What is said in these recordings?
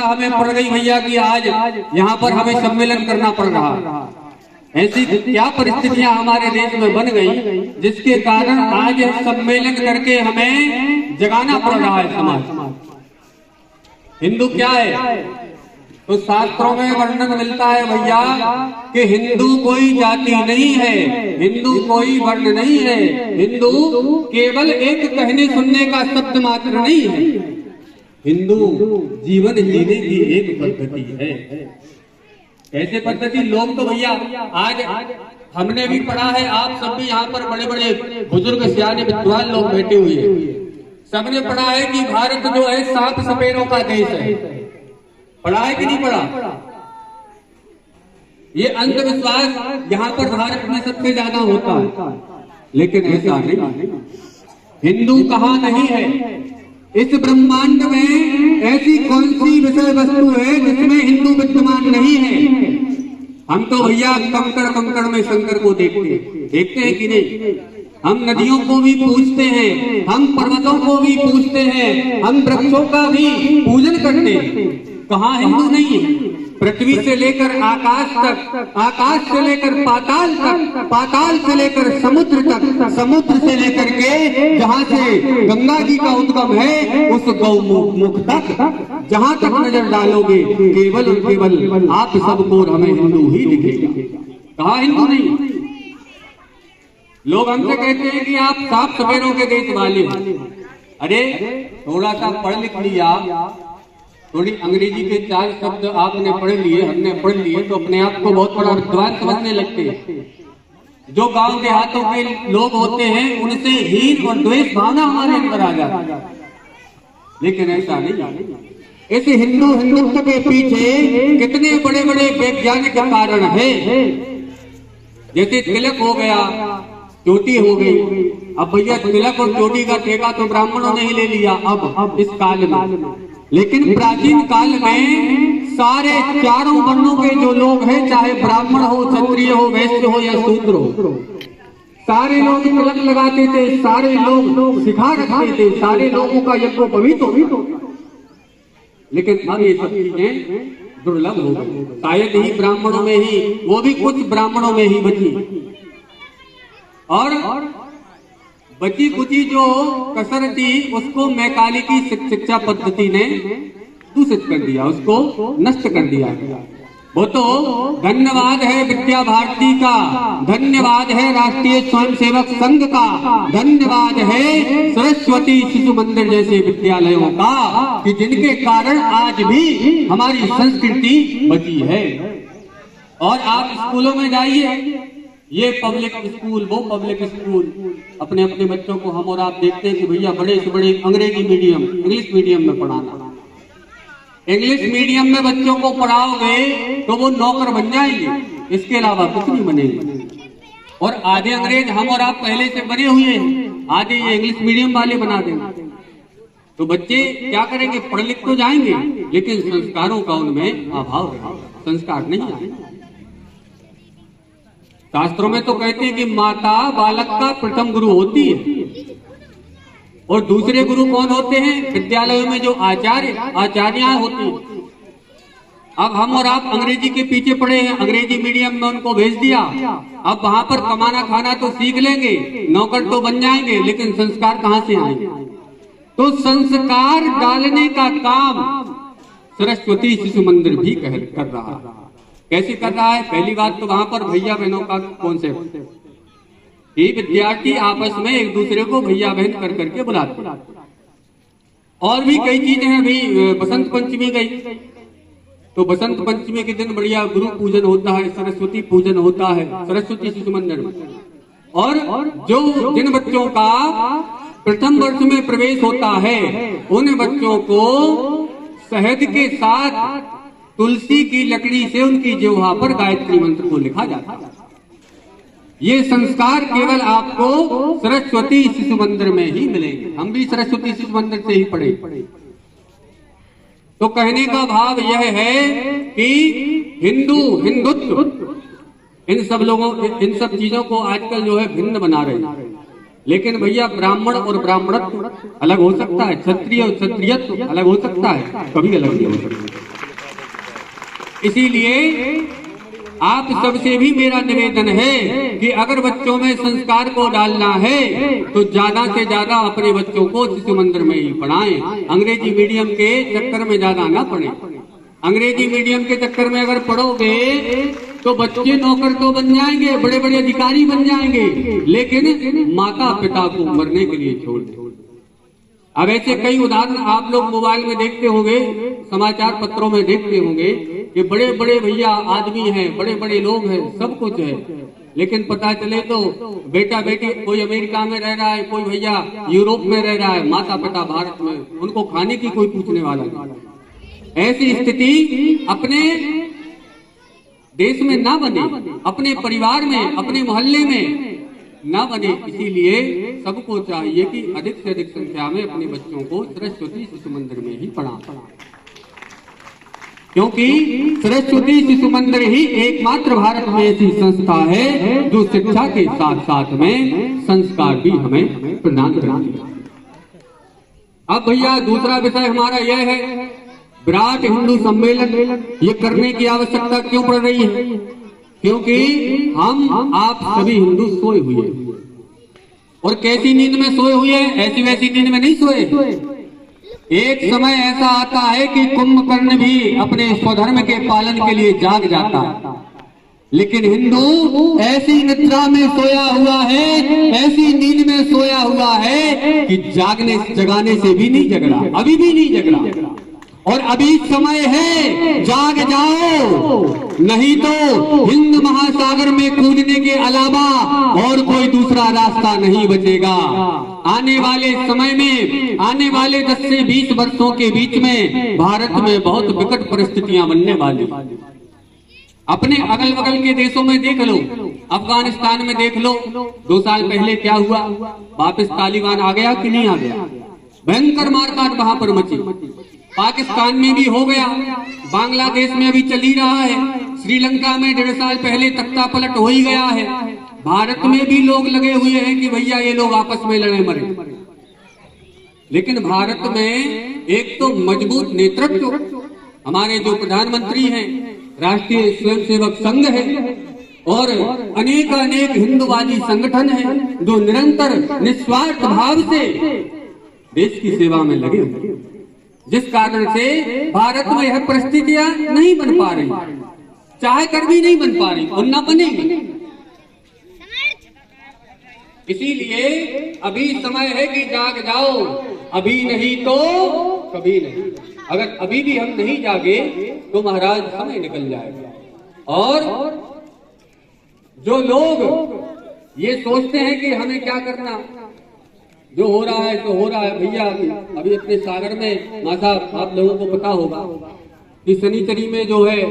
हमें पड़ गई भैया कि आज यहाँ पर हमें सम्मेलन करना पड़ रहा। ऐसी क्या परिस्थितियां हमारे देश में बन गई जिसके कारण आज सम्मेलन करके हमें जगाना पड़ रहा है समाज। हिंदू क्या है? तो शास्त्रों में वर्णन मिलता है भैया कि हिंदू कोई जाति नहीं है, हिंदू कोई वर्ण नहीं है, हिंदू केवल एक कहने सुनने का शब्द मात्र नहीं है, हिंदू जीवन जीने की एक पद्धति है। कैसे पद्धति? लोग तो भैया आज हमने भी पढ़ा है, आप सब भी यहाँ पर बड़े बड़े बुजुर्ग सियाने विद्वान लोग बैठे हुए हैं, सबने पढ़ा है कि भारत जो है 7 सपेरों का देश है। पढ़ा है कि नहीं पढ़ा? ये अंधविश्वास यहाँ पर भारत में सबसे ज्यादा होता है, लेकिन ऐसा नहीं। हिंदू कहाँ नहीं है? इस ब्रह्मांड में ऐसी कौन सी विषय वस्तु है जिसमें हिंदू विद्यमान नहीं है? हम तो भैया कंकड़ कंकड़ में शंकर को देखते हैं कि नहीं? हम नदियों को भी पूजते हैं, हम पर्वतों को भी पूजते हैं, हम वृक्षों का भी पूजन करते हैं। कहाँ हिंदू नहीं है? पृथ्वी से लेकर आकाश तक, आकाश से लेकर पाताल तक, पाताल से लेकर समुद्र तक, समुद्र से लेकर के जहाँ से गंगा जी का उद्गम है उस गौमुख तक, जहाँ तक नजर डालोगे केवल और केवल आप सबको हमें हिंदू ही दिखेगा। कहाँ हिंदू नहीं? लोग हमसे कहते हैं कि आप 7 सपेरों के देश वाले हो। अरे थोड़ा सा पढ़ लिख लिया, थोड़ी अंग्रेजी के 4 शब्द आपने पढ़ लिए, हमने पढ़ लिए, तो अपने आप को बहुत बड़ा विद्वान समझने लगते हैं। जो गांव देहातों के लोग होते हैं उनसे हीन और द्वेष भावना हमारे अंदर आ जाती है, लेकिन ऐसा नहीं। इस हिंदुत्व के पीछे कितने बड़े बड़े वैज्ञानिक कारण है। जैसे तिलक हो गया, चोटी हो गई। अब भैया तिलक और चोटी का ठेका तो ब्राह्मणों ने ही ले लिया अब इस काल में, लेकिन प्राचीन काल में सारे चारों वर्णों के जो लोग हैं, चाहे ब्राह्मण हो, क्षत्रिय हो, वैश्य हो या शूद्र हो, सारे लोग तिलक लगाते थे, सारे लोग शिखा रखते थे, सारे लोगों का यज्ञोपवीत हो। लेकिन अब ये सब चीजें दुर्लभ हो गई। शायद ही ब्राह्मणों में ही, वो भी कुछ ब्राह्मणों में ही बची, और बची कुची जो कसर थी उसको मैकाली की शिक्षा पद्धति ने दूषित कर दिया, उसको नष्ट कर दिया। वो तो धन्यवाद है विद्या भारती का, धन्यवाद है राष्ट्रीय स्वयंसेवक संघ का, धन्यवाद है सरस्वती शिशु मंदिर जैसे विद्यालयों का, कि जिनके कारण आज भी हमारी संस्कृति बची है। और आप स्कूलों में जाइए, ये पब्लिक स्कूल, वो पब्लिक स्कूल, अपने अपने बच्चों को हम और आप देखते हैं कि भैया बड़े से बड़े अंग्रेजी मीडियम, इंग्लिश मीडियम में पढ़ाना। इंग्लिश मीडियम में बच्चों को पढ़ाओगे तो वो नौकर बन जाएंगे, इसके अलावा कुछ नहीं बनेंगे। और आधे अंग्रेज हम और आप पहले से बने हुए हैं, आधे ये इंग्लिश मीडियम वाले बना देंगे। तो बच्चे क्या करेंगे? पढ़ लिख तो जाएंगे, लेकिन संस्कारों का उनमें अभाव रहेगा, संस्कार नहीं आएंगे। शास्त्रों में तो कहते हैं कि माता बालक का प्रथम गुरु होती है, और दूसरे गुरु कौन होते हैं? विद्यालयों में जो आचार्य होती हैं। अब हम और आप अंग्रेजी के पीछे पड़े हैं, अंग्रेजी मीडियम में उनको भेज दिया, अब वहां पर कमाना खाना तो सीख लेंगे, नौकर तो बन जाएंगे, लेकिन संस्कार कहाँ से आएंगे? तो संस्कार डालने का काम सरस्वती शिशु मंदिर भी कर रहा है। कैसे कर रहा है? पहली बात तो वहां पर भैया बहनों का कॉन्सेप्ट, ये विद्यार्थी आपस में एक दूसरे को भैया बहन कर करके बुलाते हैं। और भी कई चीजें हैं। अभी बसंत पंचमी गई, तो बसंत पंचमी के दिन बढ़िया गुरु पूजन होता है, सरस्वती पूजन होता है सरस्वती शिशु मंदिर में। और जो जिन बच्चों का प्रथम वर्ष में प्रवेश होता है, उन बच्चों को शहद के साथ तुलसी की लकड़ी से उनकी जिह्वा पर गायत्री मंत्र को लिखा जाता है। ये संस्कार केवल आपको सरस्वती शिशु मंदिर में ही मिलेंगे। हम भी सरस्वती शिशु मंदिर से ही पढ़े। तो कहने का भाव यह है कि हिंदुत्व इन सब चीजों को आजकल जो है भिन्न बना रहे हैं। लेकिन भैया ब्राह्मण और ब्राह्मणत्व अलग हो सकता है, क्षत्रिय और क्षत्रियत्व अलग हो सकता है, कभी अलग नहीं हो सकता। इसीलिए आप सबसे भी मेरा निवेदन है कि अगर बच्चों में संस्कार को डालना है तो ज्यादा से ज्यादा अपने बच्चों को शिशु मंदिर में ही पढ़ाएं। अंग्रेजी मीडियम के चक्कर में ज्यादा ना पढ़ें। अंग्रेजी मीडियम के चक्कर में अगर पढ़ोगे तो बच्चे नौकर तो बन जाएंगे, बड़े बड़े अधिकारी बन जाएंगे, लेकिन माता पिता को मरने के लिए छोड़ दें। अब ऐसे कई उदाहरण आप लोग मोबाइल में देखते होंगे, समाचार पत्रों में देखते होंगे कि बड़े बड़े भैया आदमी हैं, बड़े बड़े लोग हैं, सब कुछ है, लेकिन पता चले तो बेटा बेटी कोई अमेरिका में रह रहा है, कोई भैया यूरोप में रह रहा है, माता पिता भारत में, उनको खाने की कोई पूछने वाला नहीं। ऐसी स्थिति अपने देश में ना बने, अपने परिवार में, अपने मोहल्ले में ना बने। इसीलिए सबको चाहिए कि अधिक से अधिक संख्या में अपने बच्चों को सरस्वती शिशु मंदिर में ही पढ़ाएं, क्योंकि सरस्वती शिशु मंदिर ही एकमात्र भारत में ऐसी संस्था है जो शिक्षा के साथ साथ में संस्कार भी हमें प्रदान करती है। अब भैया दूसरा विषय हमारा यह है, विराट हिंदू सम्मेलन ये करने की आवश्यकता क्यों पड़ रही है? क्योंकि हम आप सभी हिंदू सोए हुए हैं, और कैसी नींद में सोए हुए हैं? ऐसी वैसी नींद में नहीं सोए। एक समय ऐसा आता है कि कुंभकर्ण भी अपने स्वधर्म के पालन के लिए जाग जाता है, लेकिन हिंदू ऐसी निद्रा में सोया हुआ है, ऐसी नींद में सोया हुआ है कि जगाने से भी नहीं जग रहा, अभी भी नहीं जग रहा। और अभी समय है, जाग जाओ, नहीं तो हिंद महासागर में कूदने के अलावा और कोई दूसरा रास्ता नहीं बचेगा। आने वाले समय में, आने वाले 10 से 20 वर्षों के बीच में भारत में बहुत विकट परिस्थितियां बनने वाली। अपने अगल बगल के देशों में देख लो, अफगानिस्तान में देख लो, 2 साल पहले क्या हुआ, वापस तालिबान आ गया कि नहीं आ गया? भयंकर मारकाट वहां पर मची। पाकिस्तान में भी हो गया, बांग्लादेश में अभी चल ही रहा है, श्रीलंका में 1.5 साल पहले तख्ता पलट हो ही गया है। भारत में भी लोग लगे हुए हैं कि भैया ये लोग आपस में लड़े मरे, लेकिन भारत में एक तो मजबूत नेतृत्व, हमारे जो प्रधानमंत्री हैं, राष्ट्रीय स्वयंसेवक संघ है, और अनेक हिंदुवादी संगठन है जो निरंतर निस्वार्थ भाव से देश की सेवा में लगे हुए, जिस कारण से भारत में यह परिस्थितियां नहीं बन पा रही, चाहे कर भी नहीं बन पा रही और न बनेगी। इसीलिए अभी समय है कि जाग जाओ, अभी नहीं तो कभी नहीं। अगर अभी भी हम नहीं जागे तो महाराज समय निकल जाएगा। और जो लोग ये सोचते हैं कि हमें क्या करना, जो हो रहा है तो हो रहा है भैया। अभी अपने सागर में माता आप लोगों को पता होगा कि शनिचरी में जो है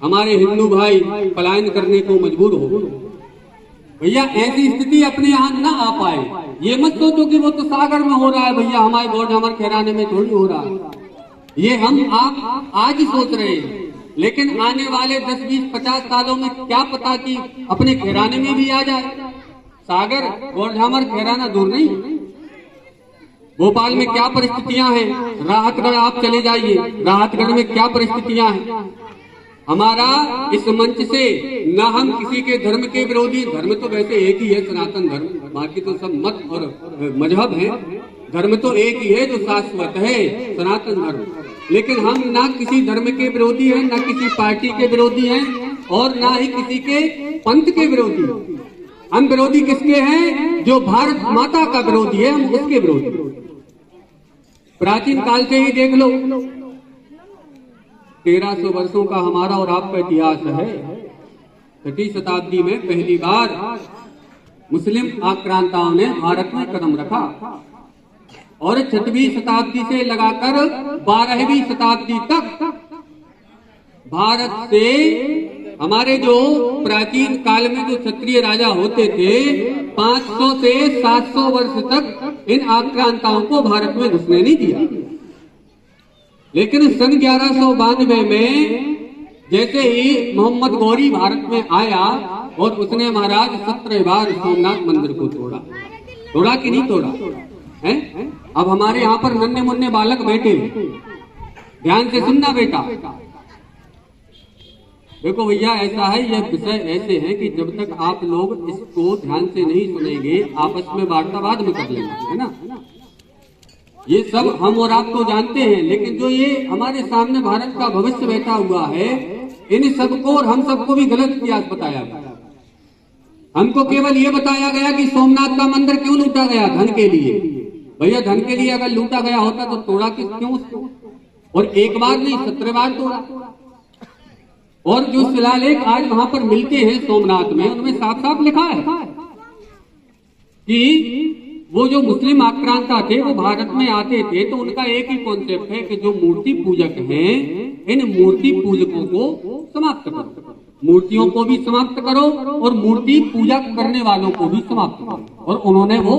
हमारे हिंदू भाई पलायन करने को मजबूर हो गए। भैया ऐसी स्थिति अपने यहाँ ना आ पाए, ये मत सोचो कि वो तो सागर में हो रहा है भैया, हमारे बोर्ड हमारे खैराने में थोड़ी हो रहा है। ये हम आप आज ही सोच रहे हैं, लेकिन आने वाले 10, 20, 50 सालों में क्या पता कि अपने खैराने में भी आ जाए। सागर गोरझामर खैराना दूर नहीं। भोपाल में क्या परिस्थितियां हैं, राहतगढ़ आप चले जाइए, राहतगढ़ में क्या परिस्थितियां हैं। हमारा इस मंच से न हम किसी के धर्म के विरोधी, धर्म तो वैसे एक ही है सनातन धर्म, बाकी तो सब मत और मजहब है, धर्म तो एक ही है जो शाश्वत है सनातन धर्म। लेकिन हम ना किसी धर्म के विरोधी हैं, ना किसी पार्टी के विरोधी हैं, और ना ही किसी के पंथ के विरोधी। हम विरोधी किसके हैं? जो भारत माता का विरोधी है, हम उसके विरोधी। प्राचीन काल से ही देख लो, 1300 वर्षों का हमारा और आपका इतिहास है। 6वीं शताब्दी में पहली बार मुस्लिम आक्रांताओं ने भारत में कदम रखा, और 6वीं शताब्दी से लगाकर 12वीं शताब्दी तक भारत से हमारे जो प्राचीन काल में जो क्षत्रिय राजा होते थे, 500 से 700 वर्ष तक इन आक्रांताओं को भारत में घुसने नहीं दिया। लेकिन सन 1192 में जैसे ही मोहम्मद गौरी भारत में आया और उसने महाराज 17 बार सोमनाथ मंदिर को तोड़ा कि नहीं तोड़ा है? अब हमारे यहाँ पर नन्हे मुन्ने बालक बैठे, ध्यान से सुनना बेटा, देखो भैया, ऐसा है, ये विषय ऐसे है कि जब तक आप लोग इसको ध्यान से नहीं सुनेंगे, आपस में वार्ता बाद में कर लेंगे, है ना। ये सब हम और आप तो जानते हैं, लेकिन जो ये हमारे सामने भारत का भविष्य बैठा हुआ है, इन सबको और हम सबको भी गलत इतिहास बताया गया। हमको केवल ये बताया गया कि सोमनाथ का मंदिर क्यों लूटा गया, धन के लिए। भैया, धन के लिए अगर लूटा गया होता तो तोड़ा क्यों उसको? और एक बार नहीं, 17 बार तोड़ा। और जो शिलालेख आज वहां पर मिलते हैं सोमनाथ में, उनमें साफ साफ लिखा है कि वो जो मुस्लिम आक्रांता थे वो भारत में आते थे तो उनका एक ही कॉन्सेप्ट है कि जो मूर्ति पूजक हैं, इन मूर्ति पूजकों को समाप्त करो, मूर्तियों को भी समाप्त करो और मूर्ति पूजा करने वालों को भी समाप्त करो। और उन्होंने वो